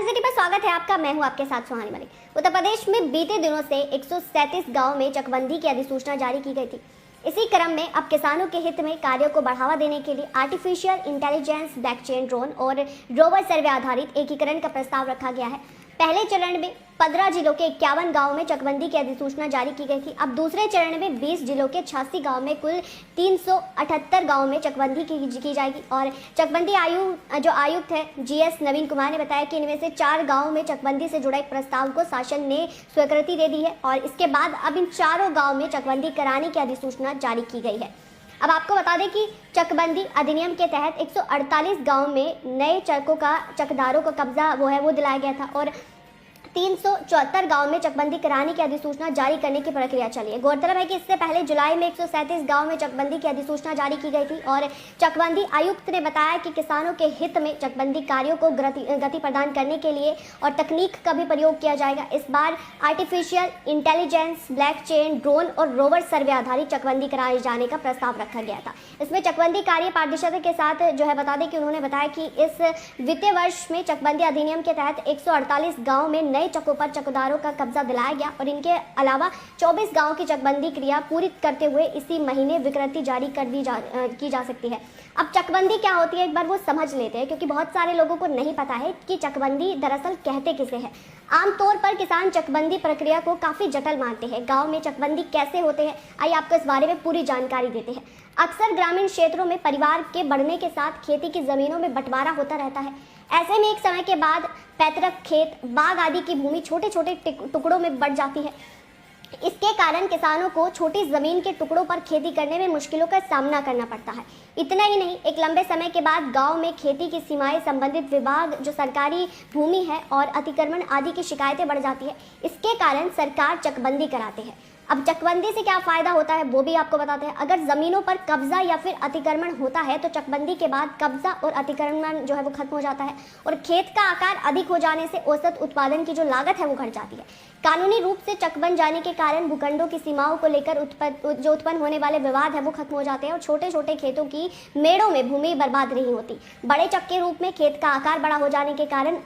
City पर स्वागत है आपका। मैं हूं आपके साथ सुहानी मलिक। उत्तर प्रदेश में बीते दिनों से 137 गांव में चकबंदी की अधिसूचना जारी की गई थी। इसी क्रम में अब किसानों के हित में कार्यों को बढ़ावा देने के लिए आर्टिफिशियल इंटेलिजेंस, ब्लॉकचेन, ड्रोन और रोवर सर्वे आधारित एकीकरण का प्रस्ताव रखा गया है। पहले चरण में 15 जिलों के 51 गांव में चकबंदी की अधिसूचना जारी की गई थी। अब दूसरे चरण में 20 जिलों के 86 गांव में कुल 378 गांव में चकबंदी की जाएगी। और चकबंदी आयुक्त है GS नवीन कुमार ने बताया कि इनमें से 4 गांवों में चकबंदी से जुड़ा एक प्रस्ताव को शासन ने स्वीकृति दे दी है और इसके बाद अब इन चारों गाँव में चकबंदी कराने की अधिसूचना जारी की गई है। अब आपको बता दें कि चकबंदी अधिनियम के तहत 148 गांव में नए चकदारों को कब्जा वो दिलाया गया था और 374 गांव में चकबंदी कराने की अधिसूचना जारी करने की प्रक्रिया चली है। गौरतलब है कि इससे पहले जुलाई में 137 गांव में चकबंदी की अधिसूचना जारी की गई थी और चकबंदी आयुक्त ने बताया कि किसानों के हित में चकबंदी कार्यों को गति प्रदान करने के लिए और तकनीक का भी प्रयोग किया जाएगा। इस बार आर्टिफिशियल इंटेलिजेंस, ब्लॉकचेन, ड्रोन और रोवर सर्वे आधारित चकबंदी कराए जाने का प्रस्ताव रखा गया था। इसमें चकबंदी कार्य पारदर्शिता के साथ बता दें कि उन्होंने बताया कि इस वित्तीय वर्ष में चकबंदी अधिनियम के तहत 148 गाँव में नए चकों पर चकदारों का कब्जा दिलाया गया और इनके अलावा 24 गांव की चकबंदी क्रिया पूरी करते हुए इसी महीने विकृति जारी की जा सकती है। अब चकबंदी क्या होती है एक बार वो समझ लेते हैं, क्योंकि बहुत सारे लोगों को नहीं पता है कि चकबंदी दरअसल कहते किसे है। आमतौर पर किसान चकबंदी प्रक्रिया को काफी जटिल मानते हैं। गांव में चकबंदी कैसे होते हैं, आइए आपको इस बारे में पूरी जानकारी देते हैं। अक्सर ग्रामीण क्षेत्रों में परिवार के बढ़ने के साथ खेती की जमीनों में बंटवारा होता रहता है। ऐसे में एक समय के बाद पैतृक खेत, बाग आदि की भूमि छोटे छोटे टुकड़ों में बंट जाती है। इसके कारण किसानों को छोटी जमीन के टुकड़ों पर खेती करने में मुश्किलों का सामना करना पड़ता है। इतना ही नहीं, एक लंबे समय के बाद गांव में खेती की सीमाएं, संबंधित विभाग, जो सरकारी भूमि है और अतिक्रमण आदि की शिकायतें बढ़ जाती है। इसके कारण सरकार चकबंदी कराते हैं। अब चकबंदी से क्या फायदा होता है वो भी आपको बताते हैं। अगर जमीनों पर कब्जा या फिर अतिक्रमण होता है तो चकबंदी के बाद कब्जा और अतिक्रमण वो खत्म हो जाता है और खेत का आकार अधिक हो जाने से औसत उत्पादन की जो लागत है वो घट जाती है। कानूनी रूप से चक बन जाने के कारण भूखंडों की सीमाओं को लेकर उत्पन्न होने वाले विवाद है वो खत्म हो जाते हैं और छोटे छोटे खेतों की मेड़ों में भूमि बर्बाद नहीं होती। बड़े चक के रूप में खेत का आकार बड़ा हो जाने के कारण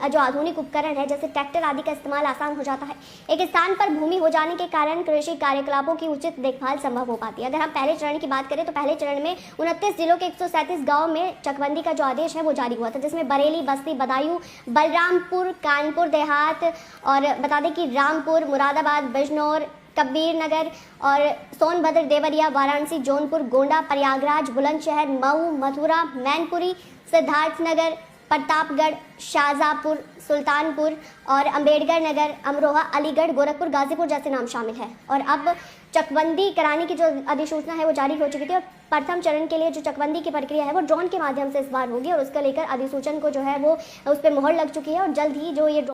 जो आधुनिक उपकरण है जैसे ट्रैक्टर आदि का इस्तेमाल आसान हो जाता है। एक स्थान पर भूमि हो जाने के कारण कृषि कार्यकलापों की उचित देखभाल संभव हो पाती है। अगर हम पहले चरण की बात करें तो पहले चरण में 29 जिलों के 137 गाँव में चकबंदी का जो आदेश है वो जारी हुआ था, जिसमें बरेली, बस्ती, बदायूं, बलरामपुर, कानपुर देहात और बता दें कि रामपुर, मुरादाबाद, बिजनौर, कबीर नगर और सोनभद्र, देवरिया, वाराणसी, जौनपुर, गोंडा, प्रयागराज, बुलंदशहर, मऊ, मथुरा, मैनपुरी, सिद्धार्थनगर, प्रतापगढ़, शाहजहाँपुर, सुल्तानपुर और अंबेडकर नगर, अमरोहा, अलीगढ़, गोरखपुर, गाजीपुर जैसे नाम शामिल है। और अब चकबंदी कराने की जो अधिसूचना है वो जारी हो चुकी थी और प्रथम चरण के लिए जो चकबंदी की प्रक्रिया है वो ड्रोन के माध्यम से इस बार होगी और उसको लेकर अधिसूचन को वो उस पर मुहर लग चुकी है और जल्द ही जो ये